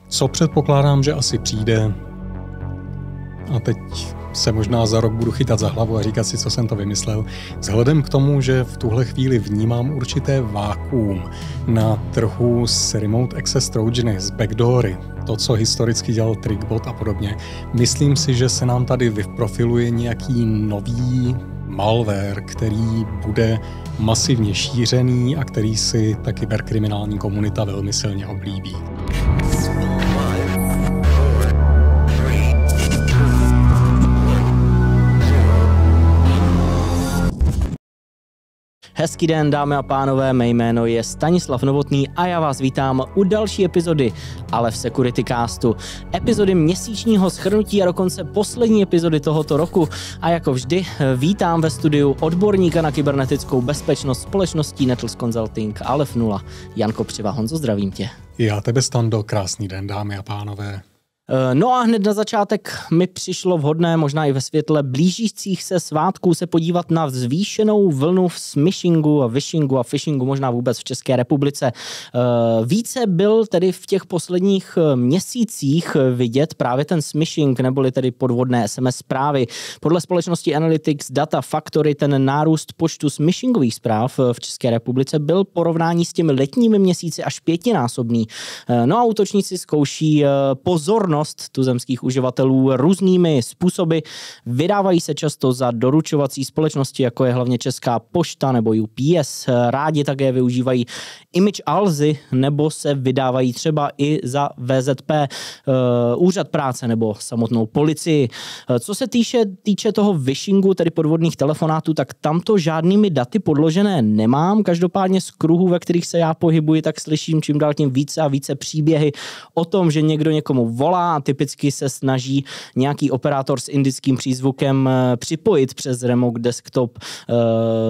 Co předpokládám, že asi přijde, a teď se možná za rok budu chytat za hlavu a říkat si, co jsem to vymyslel, vzhledem k tomu, že v tuhle chvíli vnímám určité vákuum na trhu s Remote Access Trojany, s backdoory, to, co historicky dělal Trickbot a podobně. Myslím si, že se nám tady vyprofiluje nějaký nový malware, který bude masivně šířený a který si ta kyberkriminální komunita velmi silně oblíbí. Hezký den, dámy a pánové, mé jméno je Stanislav Novotný a já vás vítám u další epizody Ale v Securitycastu. Epizody měsíčního shrnutí a dokonce poslední epizody tohoto roku. A jako vždy vítám ve studiu odborníka na kybernetickou bezpečnost společností Nettles Consulting Alef 0. Jan Kopřiva. Honzo, zdravím tě. Já tebe, Stando, krásný den, dámy a pánové. No a hned na začátek mi přišlo vhodné, možná i ve světle blížících se svátků, se podívat na zvýšenou vlnu v smishingu a vishingu a phishingu, možná vůbec v České republice. Více byl tedy v těch posledních měsících vidět právě ten smishing, neboli tedy podvodné SMS zprávy. Podle společnosti Analytics Data Factory ten nárůst počtu smishingových zpráv v České republice byl porovnání s těmi letními měsíci až 5násobný. No a útočníci zkouší pozornost tuzemských uživatelů různými způsoby. Vydávají se často za doručovací společnosti, jako je hlavně Česká pošta nebo UPS. Rádi také využívají image Alzy nebo se vydávají třeba i za VZP, úřad práce nebo samotnou policii. Co se týče toho vishingu, tedy podvodných telefonátů, tak tamto žádnými daty podložené nemám. Každopádně z kruhů, ve kterých se já pohybuji, tak slyším čím dál tím více a více příběhy o tom, že někdo někomu volá a typicky se snaží nějaký operátor s indickým přízvukem připojit přes remote desktop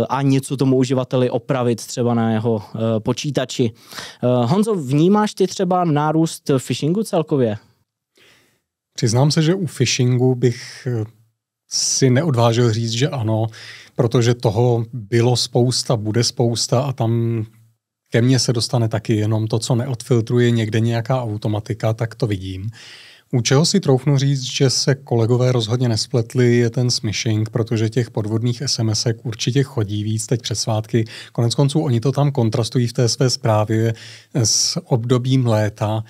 a něco tomu uživateli opravit třeba na jeho počítači. Honzo, vnímáš ty třeba nárůst phishingu celkově? Přiznám se, že u phishingu bych si neodvážil říct, že ano, protože toho bylo spousta, bude spousta a tam ke mně se dostane taky jenom to, co neodfiltruje někde nějaká automatika, tak to vidím. U čeho si troufnu říct, že se kolegové rozhodně nespletli, je ten smishing, protože těch podvodných SMSek určitě chodí víc teď před svátky. Koneckonců oni to tam kontrastují v té své zprávě s obdobím léta.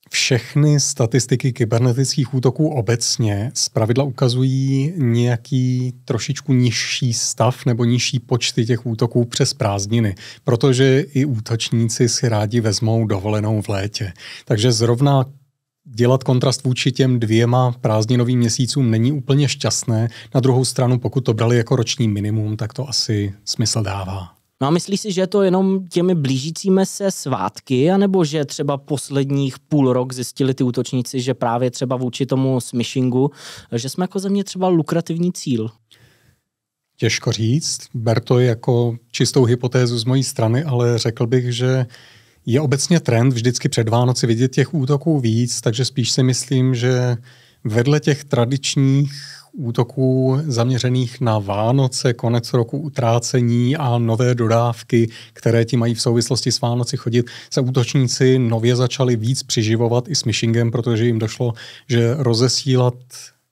Všechny statistiky kybernetických útoků obecně zpravidla ukazují nějaký trošičku nižší stav nebo nižší počty těch útoků přes prázdniny, protože i útočníci si rádi vezmou dovolenou v létě. Takže zrovna dělat kontrast vůči těm 2 prázdninovým měsícům není úplně šťastné. Na druhou stranu, pokud to brali jako roční minimum, tak to asi smysl dává. No a myslíš si, že je to jenom těmi blížícími se svátky, anebo že třeba posledních půl rok zjistili ty útočníci, že právě třeba vůči tomu smishingu, že jsme jako země třeba lukrativní cíl? Těžko říct. Ber to jako čistou hypotézu z mojí strany, ale řekl bych, že je obecně trend vždycky před Vánoci vidět těch útoků víc, takže spíš si myslím, že vedle těch tradičních útoků zaměřených na Vánoce, konec roku, utrácení a nové dodávky, které ti mají v souvislosti s Vánoci chodit, se útočníci nově začali víc přiživovat i s phishingem, protože jim došlo, že rozesílat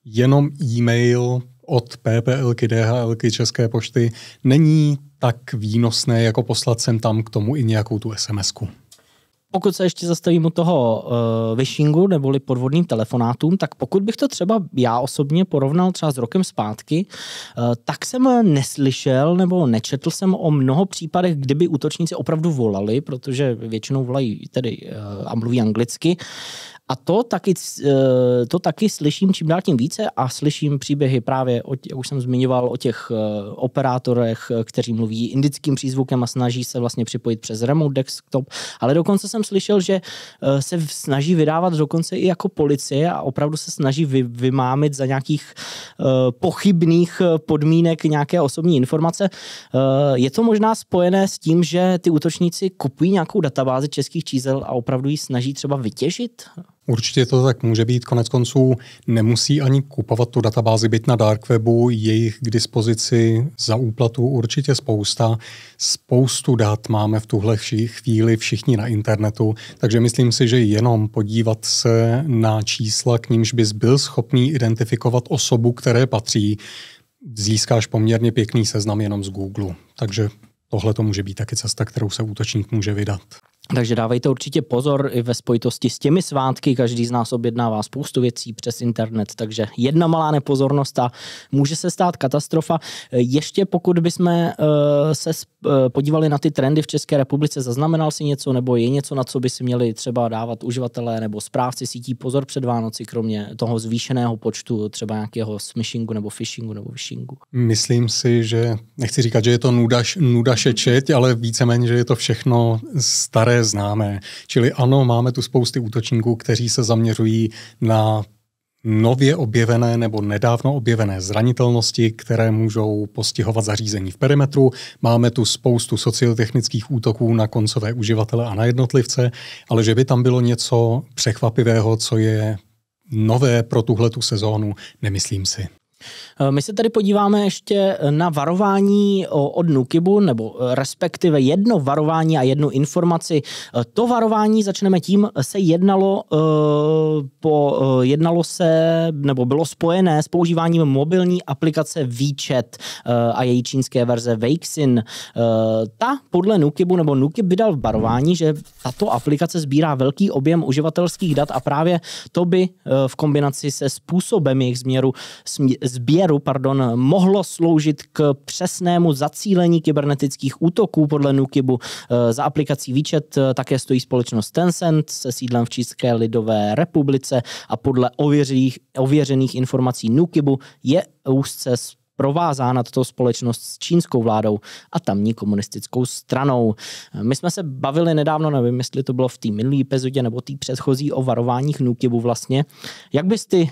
jenom e-mail od PPLky, DHLky, České pošty není tak výnosné, jako poslat sem tam k tomu i nějakou tu SMS-ku. Pokud se ještě zastavím u toho vishingu neboli podvodným telefonátům, tak pokud bych to třeba já osobně porovnal třeba s rokem zpátky, tak jsem neslyšel nebo nečetl jsem o mnoho případech, kdyby útočníci opravdu volali, protože většinou volají tedy a mluví anglicky. A to taky slyším čím dál tím více a slyším příběhy právě, jak už jsem zmiňoval, o těch operátorech, kteří mluví indickým přízvukem a snaží se vlastně připojit přes remote desktop, ale dokonce jsem slyšel, že se snaží vydávat dokonce i jako policie a opravdu se snaží vymámit za nějakých pochybných podmínek nějaké osobní informace. Je to možná spojené s tím, že ty útočníci kupují nějakou databázi českých čísel a opravdu ji snaží třeba vytěžit? Určitě to tak může být, konec konců nemusí ani kupovat tu databázi, byť na dark webu, je jich k dispozici za úplatu určitě spousta. Spoustu dat máme v tuhle chvíli všichni na internetu, takže myslím si, že jenom podívat se na čísla, k nímž bys byl schopný identifikovat osobu, které patří, získáš poměrně pěkný seznam jenom z Google. Takže tohle to může být taky cesta, kterou se útočník může vydat. Takže dávejte určitě pozor i ve spojitosti s těmi svátky. Každý z nás objednává spoustu věcí přes internet, takže jedna malá nepozornost a může se stát katastrofa. Ještě pokud bychom se podívali na ty trendy v České republice, zaznamenal si něco nebo je něco, na co by si měli třeba dávat uživatelé nebo správci sítí pozor před Vánoci, kromě toho zvýšeného počtu třeba nějakého smishingu nebo phishingu nebo vishingu? Myslím si, že nechci říkat, že je to nuda šečeť, ale víceméně, že je to všechno staré známé. Čili ano, máme tu spousty útočníků, kteří se zaměřují na nově objevené nebo nedávno objevené zranitelnosti, které můžou postihovat zařízení v perimetru. Máme tu spoustu sociotechnických útoků na koncové uživatele a na jednotlivce, ale že by tam bylo něco překvapivého, co je nové pro tuhletu sezónu, nemyslím si. My se tady podíváme ještě na varování od Nukibu, nebo respektive jedno varování a jednu informaci. To varování začneme tím, jednalo se, nebo bylo spojené s používáním mobilní aplikace WeChat a její čínské verze Weixin. Ta podle Nukibu, nebo Nukib vydal varování, že tato aplikace sbírá velký objem uživatelských dat a právě to by v kombinaci se způsobem jejich sběru mohlo sloužit k přesnému zacílení kybernetických útoků podle Nukibu. Za aplikací WeChat také stojí společnost Tencent se sídlem v Čínské lidové republice a podle ověřených informací Nukibu je úzce provázána tato společnost s čínskou vládou a tamní komunistickou stranou. My jsme se bavili nedávno, nevím, jestli to bylo v té minulé epizodě nebo té předchozí, o varováních Nukibu vlastně. Jak bys ty,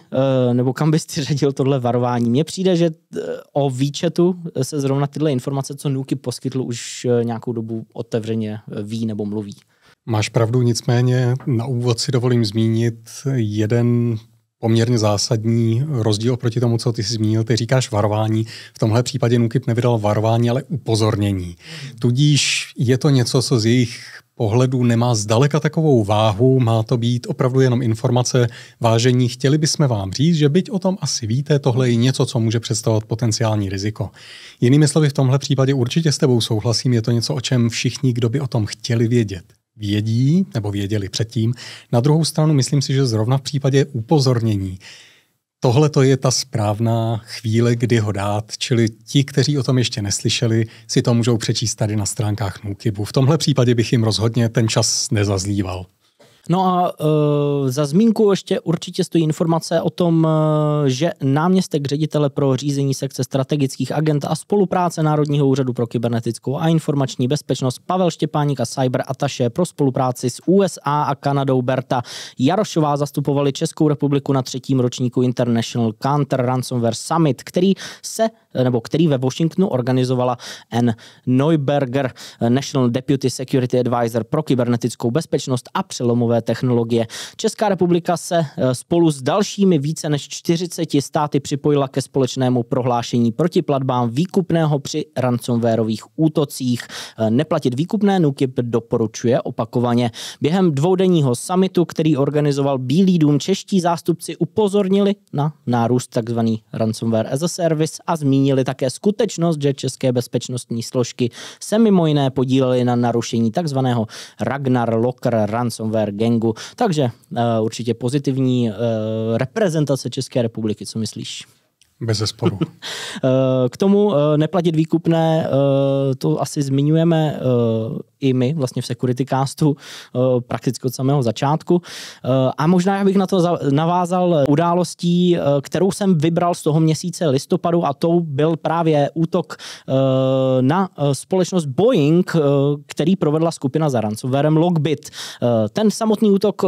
nebo kam bys ty řadil tohle varování? Mně přijde, že o WeChatu se zrovna tyhle informace, co Nukib poskytl, už nějakou dobu otevřeně ví nebo mluví. Máš pravdu, nicméně na úvod si dovolím zmínit jeden poměrně zásadní rozdíl oproti tomu, co ty jsi zmínil. Ty říkáš varování. V tomhle případě Nukib nevydal varování, ale upozornění. Tudíž je to něco, co z jejich pohledu nemá zdaleka takovou váhu, má to být opravdu jenom informace. Vážení, chtěli bychom vám říct, že byť o tom asi víte, tohle je něco, co může představovat potenciální riziko. Jinými slovy, v tomhle případě určitě s tebou souhlasím, je to něco, o čem všichni, kdo by o tom chtěli vědět, vědí nebo věděli předtím. Na druhou stranu myslím si, že zrovna v případě upozornění tohle to je ta správná chvíle, kdy ho dát, čili ti, kteří o tom ještě neslyšeli, si to můžou přečíst tady na stránkách Nukibu. V tomhle případě bych jim rozhodně ten čas nezazlíval. No a za zmínku ještě určitě stojí informace o tom, že náměstek ředitele pro řízení sekce strategických agent a spolupráce Národního úřadu pro kybernetickou a informační bezpečnost Pavel Štěpáník a cyber attaché pro spolupráci s USA a Kanadou Berta Jarošová zastupovali Českou republiku na 3. ročníku International Counter Ransomware Summit, který ve Washingtonu organizovala Ann Neuberger, National Deputy Security Advisor pro kybernetickou bezpečnost a přelomové technologie. Česká republika se spolu s dalšími více než 40 státy připojila ke společnému prohlášení proti platbám výkupného při ransomwareových útocích. Neplatit výkupné Nukib doporučuje opakovaně. Během dvoudenního summitu, který organizoval Bílý dům, čeští zástupci upozornili na nárůst tzv. Ransomware as a service a zmínili také skutečnost, že české bezpečnostní složky se mimo jiné podílely na narušení tzv. Ragnar Locker ransomware gangu. Takže určitě pozitivní reprezentace České republiky, co myslíš? Bez zesporu. K tomu neplatit výkupné, to asi zmiňujeme i my vlastně v Securitycastu prakticky od samého začátku. A možná já bych na to navázal událostí, kterou jsem vybral z toho měsíce listopadu, a to byl právě útok na společnost Boeing, který provedla skupina za ransomwarem Lockbit. Ten samotný útok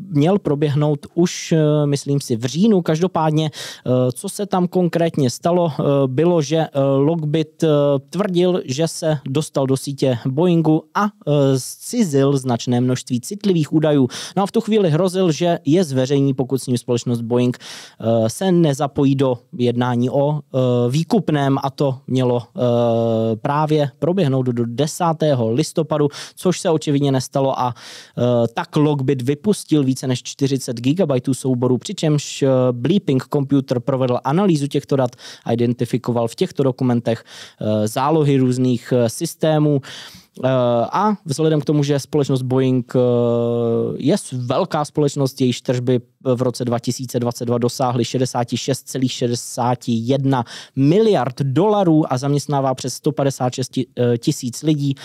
měl proběhnout už, myslím si, v říjnu. Každopádně, co se tam konkrétně stalo, bylo, že Lockbit tvrdil, že se dostal do sítě Boeingu a zcizil značné množství citlivých údajů. No a v tu chvíli hrozil, že je zveřejní, pokud s ním společnost Boeing se nezapojí do jednání o výkupném, a to mělo právě proběhnout do 10. listopadu, což se očividně nestalo, a tak Lockbit vypustil více než 40 GB souborů, přičemž Bleeping Computer provedl analýzu těchto dat a identifikoval v těchto dokumentech zálohy různých systémů. A vzhledem k tomu, že společnost Boeing je velká společnost, jejíž tržby v roce 2022 dosáhly 66,61 miliard dolarů a zaměstnává přes 156 tisíc lidí,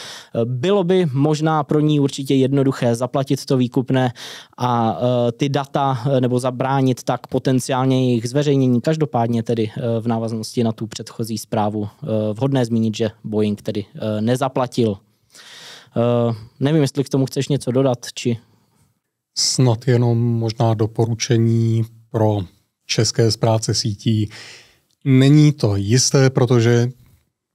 bylo by možná pro ní určitě jednoduché zaplatit to výkupné a ty data, nebo zabránit tak potenciálně jejich zveřejnění. Každopádně tedy v návaznosti na tu předchozí zprávu vhodné zmínit, že Boeing tedy nezaplatil. Nevím, jestli k tomu chceš něco dodat, či... Snad jenom možná doporučení pro české správce sítí. Není to jisté, protože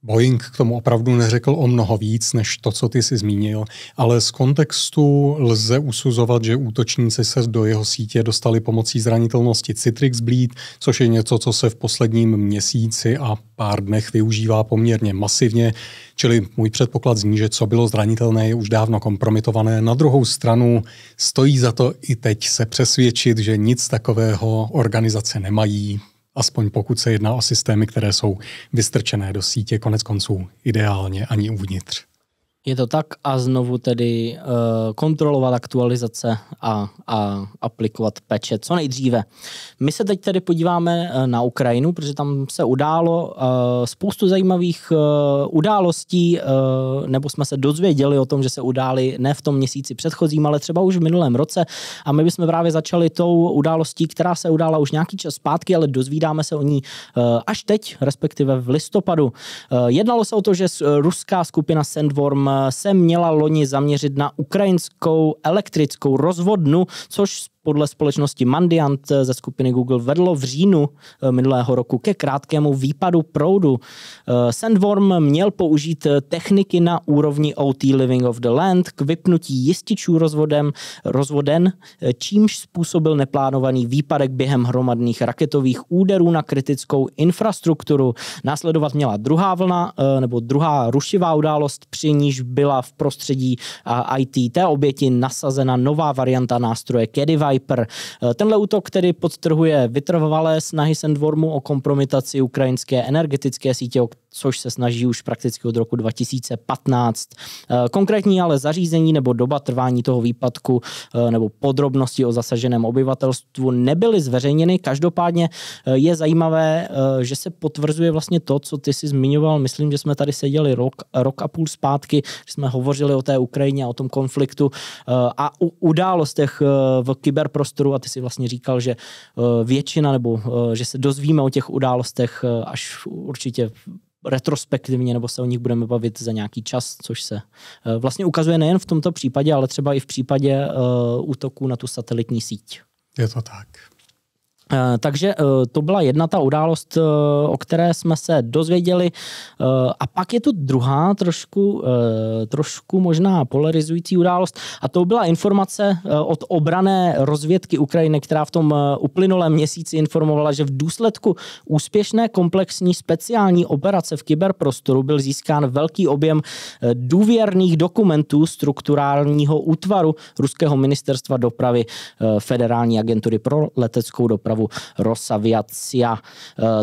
Boeing k tomu opravdu neřekl o mnoho víc, než to, co ty jsi zmínil, ale z kontextu lze usuzovat, že útočníci se do jeho sítě dostali pomocí zranitelnosti Citrix Bleed, což je něco, co se v posledním měsíci a pár dnech využívá poměrně masivně, čili můj předpoklad zní, že co bylo zranitelné, je už dávno kompromitované. Na druhou stranu stojí za to i teď se přesvědčit, že nic takového organizace nemají, aspoň pokud se jedná o systémy, které jsou vystrčené do sítě, konec konců ideálně ani uvnitř. Je to tak, a znovu tedy kontrolovat aktualizace a aplikovat patche co nejdříve. My se teď tedy podíváme na Ukrajinu, protože tam se událo spoustu zajímavých událostí, nebo jsme se dozvěděli o tom, že se udály ne v tom měsíci předchozím, ale třeba už v minulém roce, a my bychom právě začali tou událostí, která se udála už nějaký čas zpátky, ale dozvídáme se o ní až teď, respektive v listopadu. Jednalo se o to, že ruská skupina Sandworm se měla loni zaměřit na ukrajinskou elektrickou rozvodnu, což podle společnosti Mandiant ze skupiny Google vedlo v říjnu minulého roku ke krátkému výpadu proudu. Sandworm měl použít techniky na úrovni OT Living of the Land k vypnutí jističů rozvoden, čímž způsobil neplánovaný výpadek během hromadných raketových úderů na kritickou infrastrukturu. Následovat měla druhá vlna, nebo druhá rušivá událost, při níž byla v prostředí IT té oběti nasazena nová varianta nástroje Caddy Viper. Tenhle útok tedy podtrhuje vytrvalé snahy Sandwormu o kompromitaci ukrajinské energetické sítě, což se snaží už prakticky od roku 2015. Konkrétní ale zařízení nebo doba trvání toho výpadku nebo podrobnosti o zasaženém obyvatelstvu nebyly zveřejněny. Každopádně je zajímavé, že se potvrzuje vlastně to, co ty si zmiňoval. Myslím, že jsme tady seděli rok a půl zpátky, že jsme hovořili o té Ukrajině a o tom konfliktu a o událostech v kyberprostoru, a ty si vlastně říkal, že většina, nebo že se dozvíme o těch událostech až určitě retrospektivně, nebo se o nich budeme bavit za nějaký čas, což se vlastně ukazuje nejen v tomto případě, ale třeba i v případě útoků na tu satelitní síť. Je to tak. Takže to byla jedna ta událost, o které jsme se dozvěděli. A pak je tu druhá, trošku možná polarizující událost, a to byla informace od obranné rozvědky Ukrajiny, která v tom uplynulém měsíci informovala, že v důsledku úspěšné komplexní speciální operace v kyberprostoru byl získán velký objem důvěrných dokumentů strukturálního útvaru Ruského ministerstva dopravy Federální agentury pro leteckou dopravu Rosaviacia.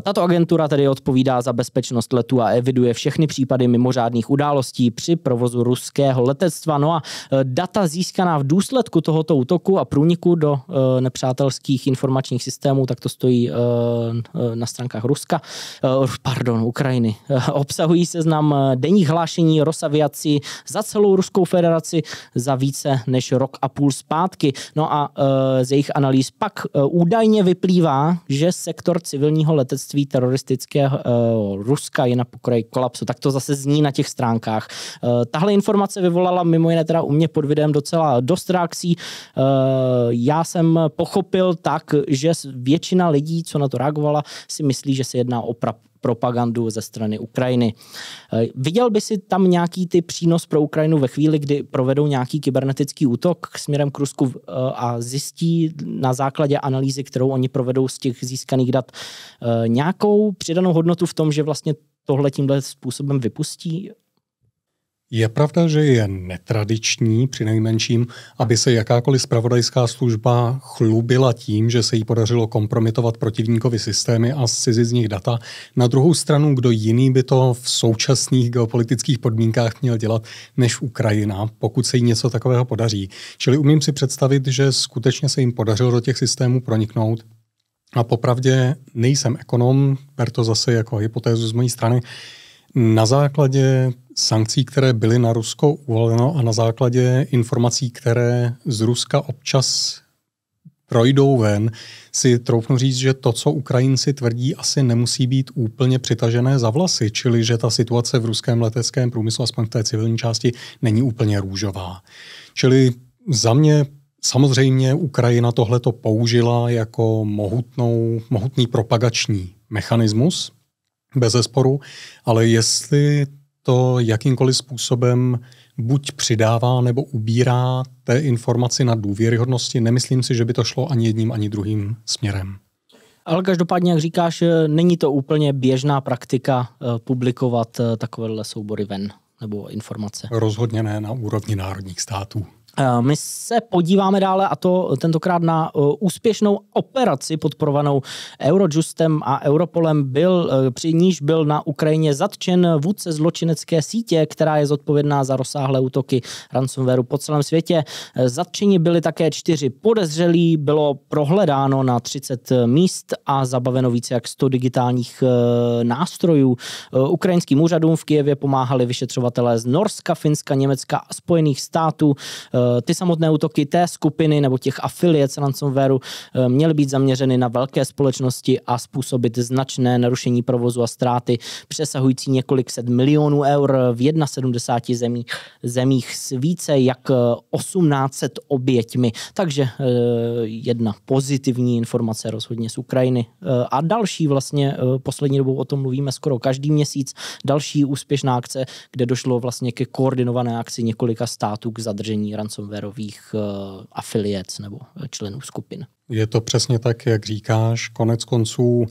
Tato agentura tedy odpovídá za bezpečnost letu a eviduje všechny případy mimořádných událostí při provozu ruského letectva. No a data získaná v důsledku tohoto útoku a průniku do nepřátelských informačních systémů, tak to stojí na stránkách Ukrajiny. Obsahují seznam denních hlášení Rosaviaci za celou Ruskou federaci za více než rok a půl zpátky. No a z jejich analýz pak údajně vyplývá, vyplývá, že sektor civilního letectví teroristického Ruska je na pokraji kolapsu. Tak to zase zní na těch stránkách. Tahle informace vyvolala mimo jiné teda u mě pod videem docela dost reakcí. Já jsem pochopil tak, že většina lidí, co na to reagovala, si myslí, že se jedná o propagandu ze strany Ukrajiny. Viděl by si tam nějaký ty přínos pro Ukrajinu ve chvíli, kdy provedou nějaký kybernetický útok směrem k Rusku a zjistí na základě analýzy, kterou oni provedou z těch získaných dat, nějakou přidanou hodnotu v tom, že vlastně tohle tímhle způsobem vypustí? Je pravda, že je netradiční přinejmenším, aby se jakákoliv zpravodajská služba chlubila tím, že se jí podařilo kompromitovat protivníkovi systémy a zcizit z nich data. Na druhou stranu, kdo jiný by to v současných geopolitických podmínkách měl dělat než Ukrajina, pokud se jí něco takového podaří. Čili umím si představit, že skutečně se jim podařilo do těch systémů proniknout. A popravdě nejsem ekonom, ber to zase jako hypotézu z mojí strany. Na základě sankcí, které byly na Rusko uvaleno a na základě informací, které z Ruska občas projdou ven, si troufnu říct, že to, co Ukrajinci tvrdí, asi nemusí být úplně přitažené za vlasy, čili že ta situace v ruském leteckém průmyslu, aspoň v té civilní části, není úplně růžová. Čili za mě samozřejmě Ukrajina tohleto použila jako mohutný propagační mechanismus, bezesporu, ale jestli to jakýmkoliv způsobem buď přidává nebo ubírá té informaci na důvěryhodnosti, nemyslím si, že by to šlo ani jedním, ani druhým směrem. Ale každopádně, jak říkáš, není to úplně běžná praktika publikovat takovéhle soubory ven nebo informace. Rozhodně ne na úrovni národních států. My se podíváme dále, a to tentokrát na úspěšnou operaci podporovanou Eurojustem a Europolem, při níž byl na Ukrajině zatčen vůdce zločinecké sítě, která je zodpovědná za rozsáhlé útoky ransomwareu po celém světě. Zatčeni byli také 4 podezřelí, bylo prohledáno na 30 míst a zabaveno více jak 100 digitálních nástrojů. Ukrajinským úřadům v Kyjevě pomáhali vyšetřovatelé z Norska, Finska, Německa a Spojených států. Ty samotné útoky té skupiny nebo těch afiliac ransomwareu měly být zaměřeny na velké společnosti a způsobit značné narušení provozu a ztráty přesahující několik set milionů eur v 71 zemích s více jak 1800 oběťmi. Takže jedna pozitivní informace rozhodně z Ukrajiny. A další vlastně poslední dobou o tom mluvíme skoro každý měsíc. Další úspěšná akce, kde došlo vlastně ke koordinované akci několika států k zadržení ransomwareových afiliac nebo členů skupin. Je to přesně tak, jak říkáš. Konec konců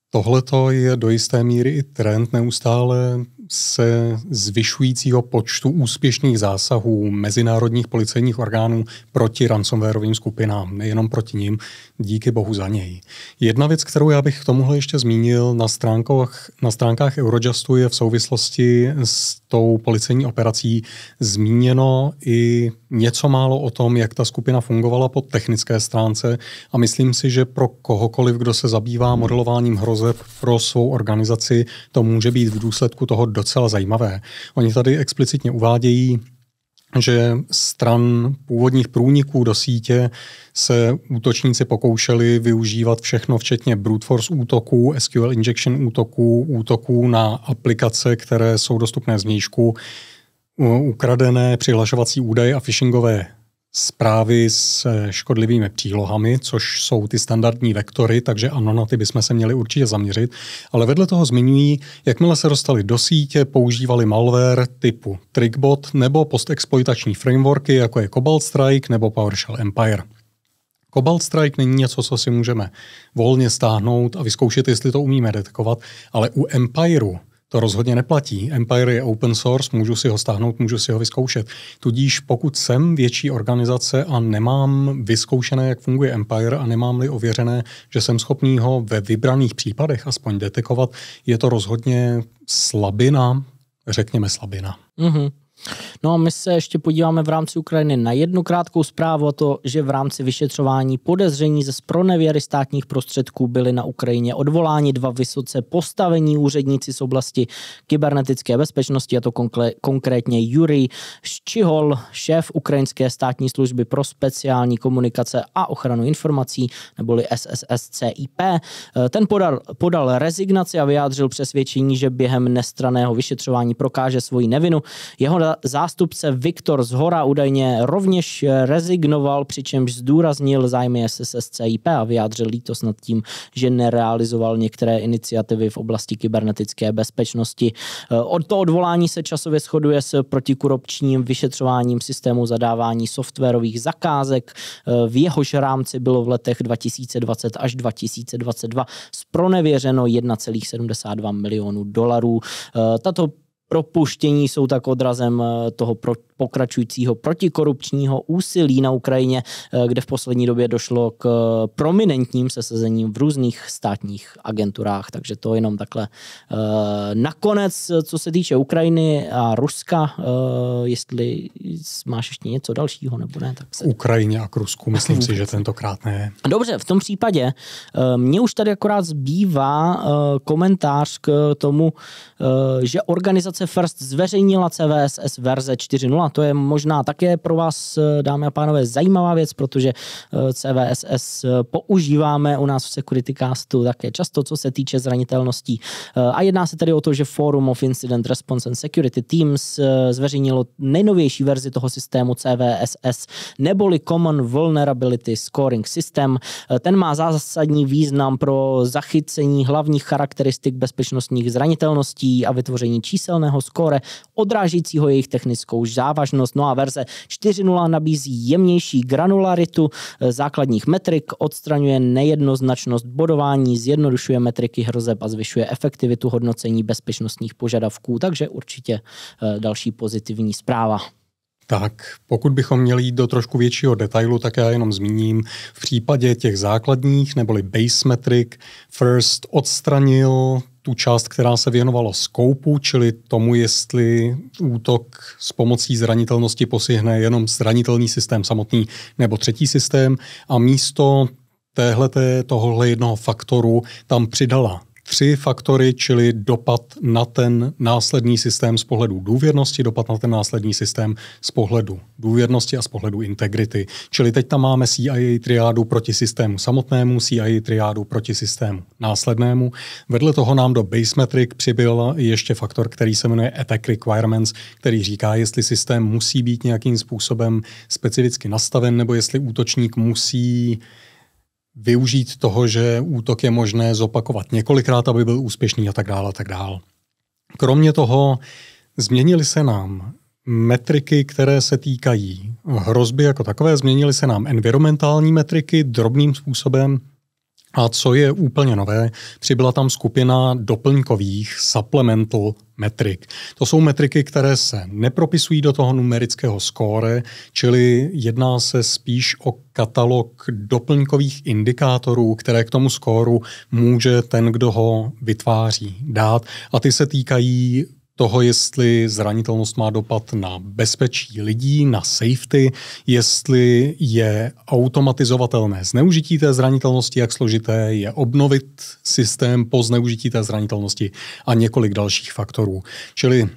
tohleto je do jisté míry i trend neustále se zvyšujícího počtu úspěšných zásahů mezinárodních policejních orgánů proti ransomwareovým skupinám, nejenom proti nim, díky bohu za něj. Jedna věc, kterou já bych k tomuhle ještě zmínil, na stránkách Eurojustu je v souvislosti s tou policejní operací zmíněno i něco málo o tom, jak ta skupina fungovala po technické stránce a myslím si, že pro kohokoliv, kdo se zabývá modelováním hrozeb pro svou organizaci, to může být v důsledku toho docela zajímavé. Oni tady explicitně uvádějí, že stran původních průniků do sítě se útočníci pokoušeli využívat všechno, včetně brute force útoků, SQL injection útoků na aplikace, které jsou dostupné zvnějšku, ukradené přihlašovací údaje a phishingové zprávy s škodlivými přílohami, což jsou ty standardní vektory, takže ano, na ty bychom se měli určitě zaměřit. Ale vedle toho zmiňují, jakmile se dostali do sítě, používali malware typu Trickbot nebo postexploitační frameworky, jako je Cobalt Strike nebo PowerShell Empire. Cobalt Strike není něco, co si můžeme volně stáhnout a vyzkoušet, jestli to umíme detekovat, ale u Empireu to rozhodně neplatí. Empire je open source, můžu si ho stáhnout, můžu si ho vyzkoušet. Tudíž pokud jsem větší organizace a nemám vyzkoušené, jak funguje Empire a nemám-li ověřené, že jsem schopný ho ve vybraných případech aspoň detekovat, je to rozhodně slabina, řekněme slabina. Mm-hmm. No a my se ještě podíváme v rámci Ukrajiny na jednu krátkou zprávu, a to, že v rámci vyšetřování podezření ze zpronevěry státních prostředků byli na Ukrajině odvoláni 2 vysoce postavení úředníci z oblasti kybernetické bezpečnosti, a to konkrétně Jurij Ščihol, šéf ukrajinské státní služby pro speciální komunikace a ochranu informací, neboli SSSCIP. Ten podal rezignaci a vyjádřil přesvědčení, že během nestranného vyšetřování prokáže svoji nevinu. Jeho zástupce Viktor Zhora údajně rovněž rezignoval, přičemž zdůraznil zájmy SSSCIP a vyjádřil lítost nad tím, že nerealizoval některé iniciativy v oblasti kybernetické bezpečnosti. To odvolání se časově shoduje s protikorupčním vyšetřováním systému zadávání softwarových zakázek. V jehož rámci bylo v letech 2020 až 2022 zpronevěřeno $1,72 milionů. Tato propuštění jsou tak odrazem toho pokračujícího protikorupčního úsilí na Ukrajině, kde v poslední době došlo k prominentním sesazením v různých státních agenturách. Takže to jenom takhle. Nakonec, co se týče Ukrajiny a Ruska, jestli máš ještě něco dalšího, nebo ne? Tak se... Ukrajině a k Rusku, myslím si, že tentokrát ne. Dobře, v tom případě mně už tady akorát zbývá komentář k tomu, že organizace First zveřejnila CVSS verze 4.0. To je možná také pro vás, dámy a pánové, zajímavá věc, protože CVSS používáme u nás v Securitycastu také často, co se týče zranitelností. A jedná se tedy o to, že Forum of Incident Response and Security Teams zveřejnilo nejnovější verzi toho systému CVSS, neboli Common Vulnerability Scoring System. Ten má zásadní význam pro zachycení hlavních charakteristik bezpečnostních zranitelností a vytvoření číselného skóre odrážícího jejich technickou závažnost. No a verze 4.0 nabízí jemnější granularitu základních metrik, odstraňuje nejednoznačnost bodování, zjednodušuje metriky hrozeb a zvyšuje efektivitu hodnocení bezpečnostních požadavků, takže určitě další pozitivní zpráva. Tak, pokud bychom měli jít do trošku většího detailu, tak já jenom zmíním, v případě těch základních neboli base metric First odstranil tu část, která se věnovala scopeu, čili tomu, jestli útok s pomocí zranitelnosti postihne jenom zranitelný systém samotný nebo třetí systém, a místo tohohle jednoho faktoru tam přidala 3 faktory, čili dopad na ten následný systém z pohledu důvěrnosti, dopad na ten následný systém z pohledu důvěrnosti a z pohledu integrity. Čili teď tam máme CIA triádu proti systému samotnému, CIA triádu proti systému následnému. Vedle toho nám do base metric přibyl ještě faktor, který se jmenuje attack requirements, který říká, jestli systém musí být nějakým způsobem specificky nastaven, nebo jestli útočník musí využít toho, že útok je možné zopakovat několikrát, aby byl úspěšný a tak dále, a tak dále. Kromě toho změnily se nám metriky, které se týkají hrozby jako takové, změnily se nám environmentální metriky drobným způsobem. A co je úplně nové, přibyla tam skupina doplňkových supplemental metrik. To jsou metriky, které se nepropisují do toho numerického skóre, čili jedná se spíš o katalog doplňkových indikátorů, které k tomu skóru může ten, kdo ho vytváří, dát. A ty se týkají toho, jestli zranitelnost má dopad na bezpečí lidí, na safety, jestli je automatizovatelné zneužití té zranitelnosti, jak složité je obnovit systém po zneužití té zranitelnosti a několik dalších faktorů. Čili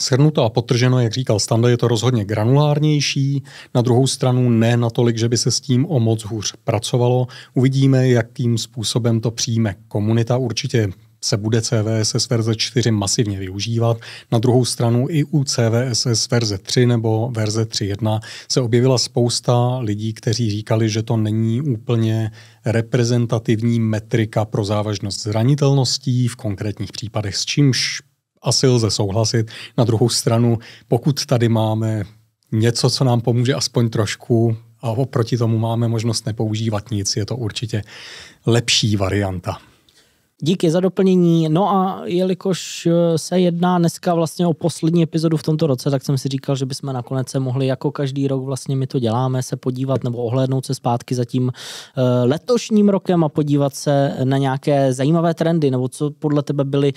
shrnuto a podtrženo, jak říkal Standa, je to rozhodně granulárnější, na druhou stranu ne natolik, že by se s tím o moc hůř pracovalo. Uvidíme, jakým způsobem to přijme komunita. Určitě se bude CVSS verze 4 masivně využívat. Na druhou stranu i u CVSS verze 3 nebo verze 3.1 se objevila spousta lidí, kteří říkali, že to není úplně reprezentativní metrika pro závažnost zranitelností v konkrétních případech, s čímž asi lze souhlasit. Na druhou stranu, pokud tady máme něco, co nám pomůže aspoň trošku a oproti tomu máme možnost nepoužívat nic, je to určitě lepší varianta. Díky za doplnění. No a jelikož se jedná dneska vlastně o poslední epizodu v tomto roce, tak jsem si říkal, že bychom nakonec se mohli, jako každý rok vlastně my to děláme, se podívat nebo ohlédnout se zpátky za tím letošním rokem a podívat se na nějaké zajímavé trendy, nebo co podle tebe byly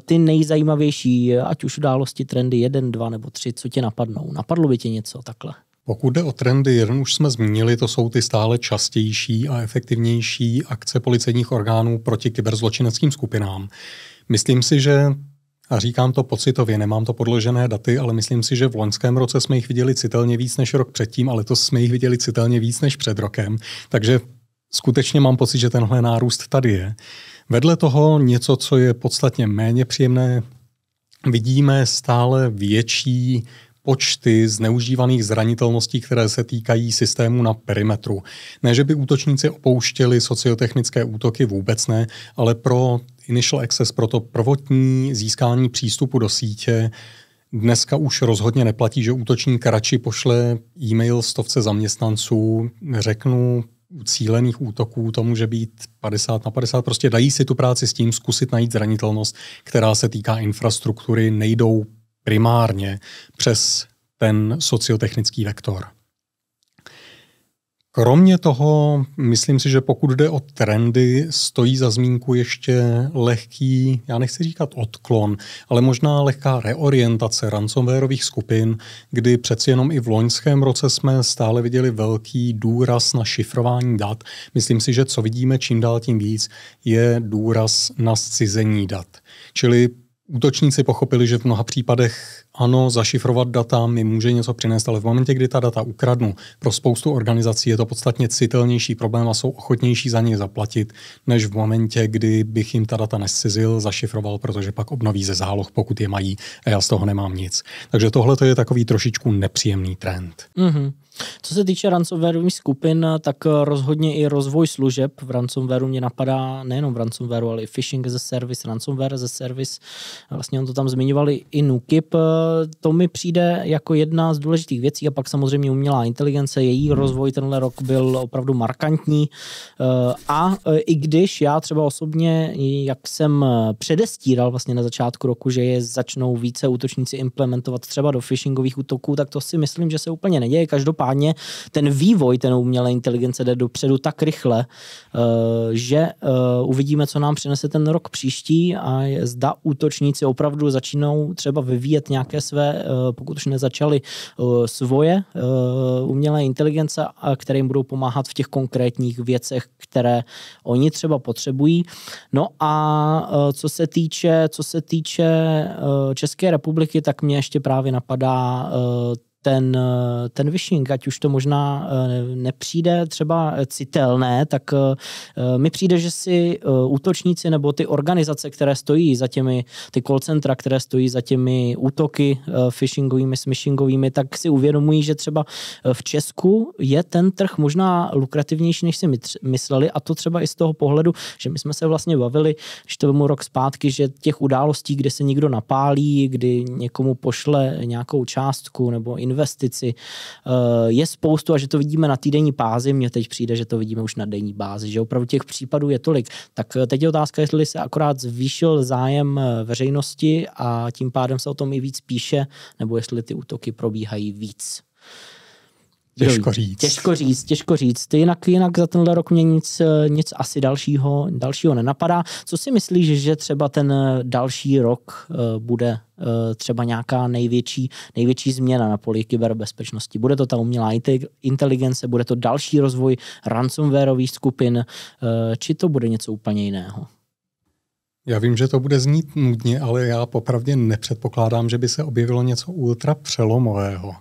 ty nejzajímavější, ať už události, trendy 1, 2 nebo 3, co tě napadnou. Napadlo by tě něco takhle? Pokud jde o trendy, jeden už jsme zmínili, to jsou ty stále častější a efektivnější akce policejních orgánů proti kyberzločineckým skupinám. Myslím si, že, a říkám to pocitově, nemám to podložené daty, ale myslím si, že v loňském roce jsme jich viděli citelně víc než rok předtím, ale letos jsme jich viděli citelně víc než před rokem. Takže skutečně mám pocit, že tenhle nárůst tady je. Vedle toho něco, co je podstatně méně příjemné, vidíme stále větší počty zneužívaných zranitelností, které se týkají systému na perimetru. Ne, že by útočníci opouštěli sociotechnické útoky, vůbec ne, ale pro initial access, pro to prvotní získání přístupu do sítě, dneska už rozhodně neplatí, že útočník radši pošle e-mail 100 zaměstnanců, řeknu, u cílených útoků to může být 50/50, prostě dají si tu práci s tím, zkusit najít zranitelnost, která se týká infrastruktury, nejdou primárně přes ten sociotechnický vektor. Kromě toho, myslím si, že pokud jde o trendy, stojí za zmínku ještě lehký, já nechci říkat odklon, ale možná lehká reorientace ransomwareových skupin, kdy přeci jenom i v loňském roce jsme stále viděli velký důraz na šifrování dat. Myslím si, že co vidíme čím dál tím víc, je důraz na zcizení dat. Čili útočníci pochopili, že v mnoha případech ano, zašifrovat data mi může něco přinést, ale v momentě, kdy ta data ukradnu, pro spoustu organizací je to podstatně citelnější problém a jsou ochotnější za ně zaplatit, než v momentě, kdy bych jim ta data nescizil, zašifroval, protože pak obnoví ze záloh, pokud je mají a já z toho nemám nic. Takže tohle je takový trošičku nepříjemný trend. Mm-hmm. Co se týče ransomwareových skupin, tak rozhodně i rozvoj služeb v ransomwareu mě napadá, nejenom v ransomwareu, ale i phishing as a service, ransomware as a service. Vlastně on to tam zmiňovali i NUKIP. To mi přijde jako jedna z důležitých věcí a pak samozřejmě umělá inteligence, její rozvoj tenhle rok byl opravdu markantní. A i když já třeba osobně, jak jsem předestíral vlastně na začátku roku, že je začnou více útočníci implementovat třeba do phishingových útoků, tak to si myslím, že se úplně neděje. Každopádně ten vývoj té umělé inteligence jde dopředu tak rychle, že uvidíme, co nám přinese ten rok příští a zda útočníci opravdu začínou třeba vyvíjet nějaké své, pokud už nezačali, svoje umělé inteligence, které jim budou pomáhat v těch konkrétních věcech, které oni třeba potřebují. No a co se týče České republiky, tak mě ještě právě napadá ten phishing, ať už to možná nepřijde třeba citelné, tak mi přijde, že si útočníci nebo ty organizace, které stojí za ty call centra, které stojí za těmi útoky phishingovými, smishingovými, tak si uvědomují, že třeba v Česku je ten trh možná lukrativnější, než si mysleli, a to třeba i z toho pohledu, že my jsme se vlastně bavili, když to vemu rok zpátky, že těch událostí, kde se někdo napálí, kdy někomu pošle nějakou částku nebo investici, je spoustu a že to vidíme na týdenní bázi. Mně teď přijde, že to vidíme už na denní bázi, že opravdu těch případů je tolik. Tak teď je otázka, jestli se akorát zvýšil zájem veřejnosti a tím pádem se o tom i víc píše, nebo jestli ty útoky probíhají víc. Těžko říct. Jinak za tenhle rok mě nic asi dalšího nenapadá. Co si myslíš, že třeba ten další rok bude třeba nějaká největší změna na poli kyberbezpečnosti? Bude to ta umělá inteligence, bude to další rozvoj ransomwareových skupin, či to bude něco úplně jiného? Já vím, že to bude znít nudně, ale já popravdě nepředpokládám, že by se objevilo něco ultra přelomového.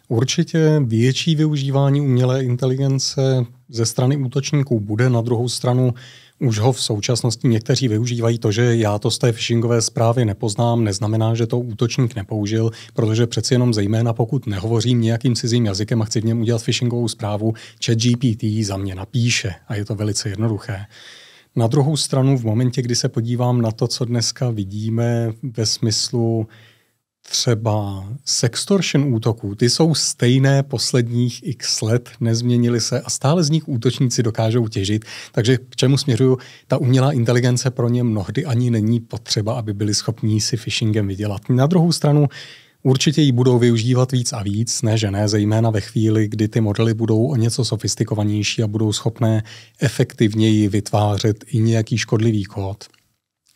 Určitě větší využívání umělé inteligence ze strany útočníků bude, na druhou stranu už ho v současnosti někteří využívají. To, že já to z té phishingové zprávy nepoznám, neznamená, že to útočník nepoužil, protože přeci jenom zejména pokud nehovořím nějakým cizím jazykem a chci v něm udělat phishingovou zprávu, ChatGPT za mě napíše a je to velice jednoduché. Na druhou stranu v momentě, kdy se podívám na to, co dneska vidíme ve smyslu třeba sextortion útoků, ty jsou stejné posledních x let, nezměnily se a stále z nich útočníci dokážou těžit. Takže k čemu směřuju? Ta umělá inteligence pro ně mnohdy ani není potřeba, aby byli schopní si phishingem vydělat. Na druhou stranu určitě ji budou využívat víc a víc, ne že ne, zejména ve chvíli, kdy ty modely budou o něco sofistikovanější a budou schopné efektivněji vytvářet i nějaký škodlivý kód.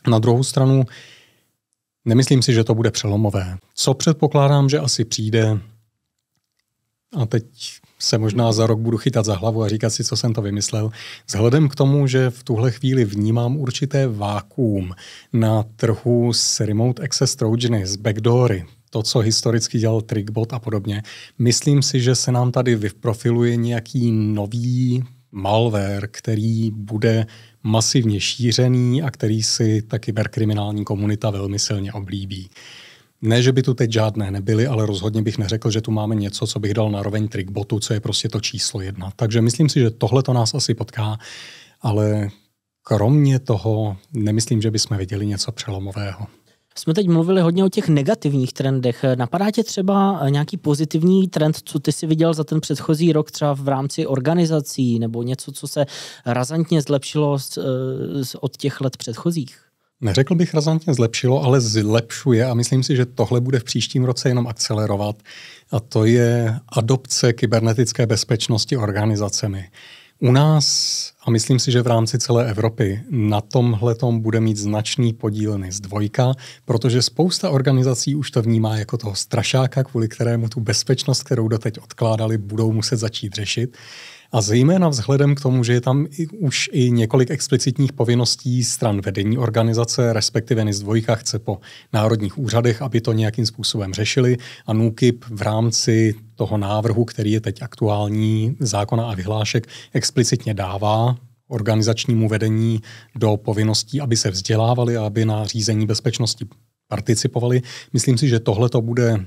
Na druhou stranu nemyslím si, že to bude přelomové. Co předpokládám, že asi přijde, a teď se možná za rok budu chytat za hlavu a říkat si, co jsem to vymyslel, vzhledem k tomu, že v tuhle chvíli vnímám určité vákuum na trhu s remote access trojany, s backdoory, to, co historicky dělal Trickbot a podobně, myslím si, že se nám tady vyprofiluje nějaký nový malware, který bude masivně šířený a který si ta kyberkriminální komunita velmi silně oblíbí. Ne, že by tu teď žádné nebyly, ale rozhodně bych neřekl, že tu máme něco, co bych dal na roveň Trickbotu, co je prostě to číslo 1. Takže myslím si, že tohle to nás asi potká, ale kromě toho nemyslím, že bychom viděli něco přelomového. Jsme teď mluvili hodně o těch negativních trendech. Napadá tě třeba nějaký pozitivní trend, co ty jsi viděl za ten předchozí rok třeba v rámci organizací nebo něco, co se razantně zlepšilo od těch let předchozích? Neřekl bych razantně zlepšilo, ale zlepšuje a myslím si, že tohle bude v příštím roce jenom akcelerovat. A to je adopce kybernetické bezpečnosti organizacemi. U nás, a myslím si, že v rámci celé Evropy, na tomhletom bude mít značný podíl NIS2, protože spousta organizací už to vnímá jako toho strašáka, kvůli kterému tu bezpečnost, kterou doteď odkládali, budou muset začít řešit. A zejména vzhledem k tomu, že je tam už i několik explicitních povinností stran vedení organizace, respektive NIS2 chce po národních úřadech, aby to nějakým způsobem řešili a NÚKIB v rámci toho návrhu, který je teď aktuální zákona a vyhlášek, explicitně dává organizačnímu vedení do povinností, aby se vzdělávali a aby na řízení bezpečnosti participovali. Myslím si, že tohle to bude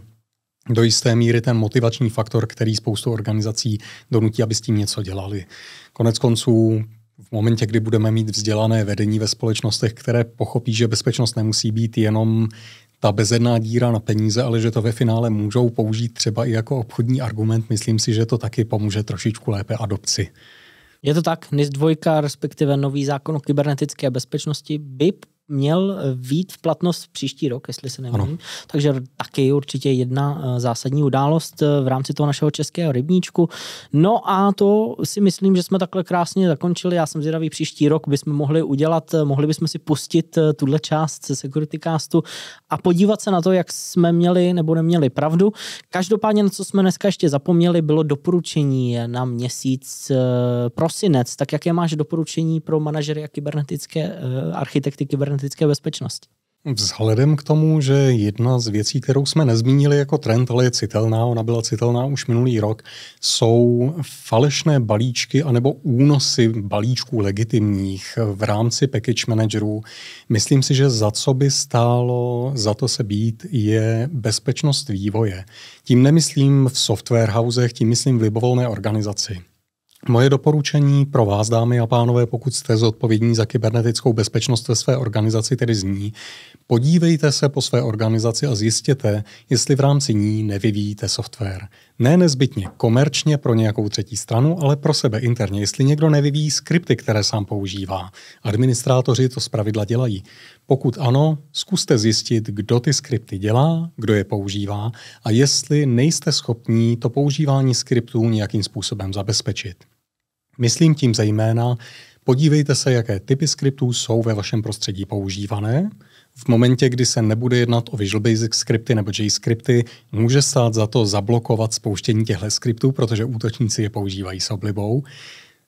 do jisté míry ten motivační faktor, který spoustu organizací donutí, aby s tím něco dělali. Konec konců v momentě, kdy budeme mít vzdělané vedení ve společnostech, které pochopí, že bezpečnost nemusí být jenom ta bezedná díra na peníze, ale že to ve finále můžou použít třeba i jako obchodní argument, myslím si, že to taky pomůže trošičku lépe adopci. Je to tak, NIS2, respektive nový zákon o kybernetické bezpečnosti by měl vít v platnost příští rok, jestli se nemýlím. Takže taky určitě jedna zásadní událost v rámci toho našeho českého rybníčku. No a to si myslím, že jsme takhle krásně zakončili. Já jsem zvědavý, příští rok bychom mohli bychom si pustit tuhle část ze Securitycastu a podívat se na to, jak jsme měli nebo neměli pravdu. Každopádně, na co jsme dneska ještě zapomněli, bylo doporučení na měsíc prosinec. Tak jaké máš doporučení pro manažery a kybernetické architekty kybernetické bezpečnosti? Vzhledem k tomu, že jedna z věcí, kterou jsme nezmínili jako trend, ale je citelná, ona byla citelná už minulý rok, jsou falešné balíčky anebo únosy balíčků legitimních v rámci package managerů. Myslím si, že za co by stálo za to se bít, je bezpečnost vývoje. Tím nemyslím v software housech, tím myslím v libovolné organizaci. Moje doporučení pro vás, dámy a pánové, pokud jste zodpovědní za kybernetickou bezpečnost ve své organizaci, tedy zní, podívejte se po své organizaci a zjistěte, jestli v rámci ní nevyvíjíte software. Ne nezbytně komerčně pro nějakou třetí stranu, ale pro sebe interně, jestli někdo nevyvíjí skripty, které sám používá. Administrátoři to zpravidla dělají. Pokud ano, zkuste zjistit, kdo ty skripty dělá, kdo je používá a jestli nejste schopní to používání skriptů nějakým způsobem zabezpečit. Myslím tím zejména, podívejte se, jaké typy skriptů jsou ve vašem prostředí používané. V momentě, kdy se nebude jednat o Visual Basic skripty nebo JScripty, může stát za to zablokovat spouštění těchto skriptů, protože útočníci je používají s oblibou.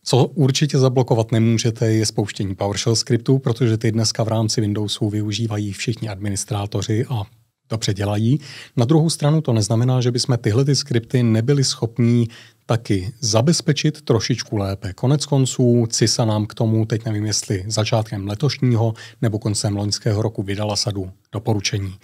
Co určitě zablokovat nemůžete, je spouštění PowerShell skriptů, protože ty dneska v rámci Windowsu využívají všichni administrátoři a dobře dělají. Na druhou stranu to neznamená, že bychom tyhle ty skripty nebyli schopní taky zabezpečit trošičku lépe. Konec konců CISA nám k tomu, teď nevím, jestli začátkem letošního nebo koncem loňského roku vydala sadu doporučení.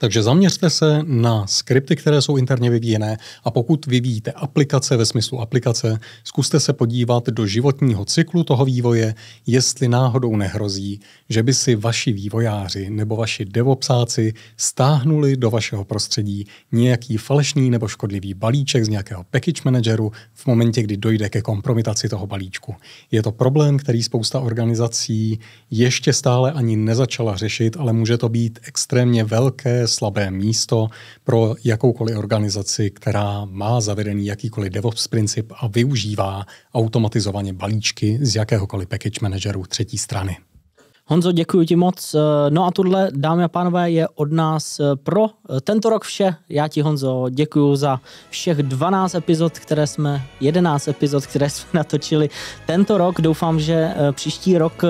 Takže zaměřte se na skripty, které jsou interně vyvíjené a pokud vyvíjíte aplikace ve smyslu aplikace, zkuste se podívat do životního cyklu toho vývoje, jestli náhodou nehrozí, že by si vaši vývojáři nebo vaši DevOpsáci stáhnuli do vašeho prostředí nějaký falešný nebo škodlivý balíček z nějakého package manageru v momentě, kdy dojde ke kompromitaci toho balíčku. Je to problém, který spousta organizací ještě stále ani nezačala řešit, ale může to být extrémně velké slabé místo pro jakoukoliv organizaci, která má zavedený jakýkoliv DevOps princip a využívá automatizovaně balíčky z jakéhokoliv package manageru třetí strany. Honzo, děkuji ti moc. No a tohle, dámy a pánové, je od nás pro tento rok vše. Já ti, Honzo, děkuji za všech 11 epizod, které jsme natočili tento rok. Doufám, že příští rok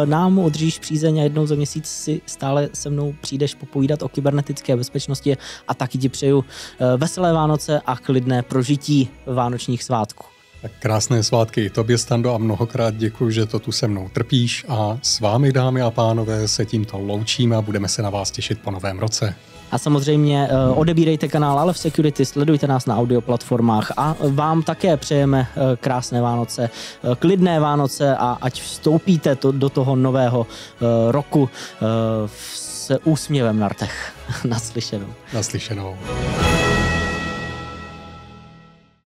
nám udržíš přízeň a jednou za měsíc si stále se mnou přijdeš popovídat o kybernetické bezpečnosti a taky ti přeju veselé Vánoce a klidné prožití vánočních svátků. Tak krásné svátky i tobě, Stando, a mnohokrát děkuji, že to tu se mnou trpíš a s vámi, dámy a pánové, se tímto loučíme a budeme se na vás těšit po novém roce. A samozřejmě odebírejte kanál Aleph Security, sledujte nás na audio platformách a vám také přejeme krásné Vánoce, klidné Vánoce a ať vstoupíte do toho nového roku s úsměvem na rtech. Naslyšenou. Naslyšenou.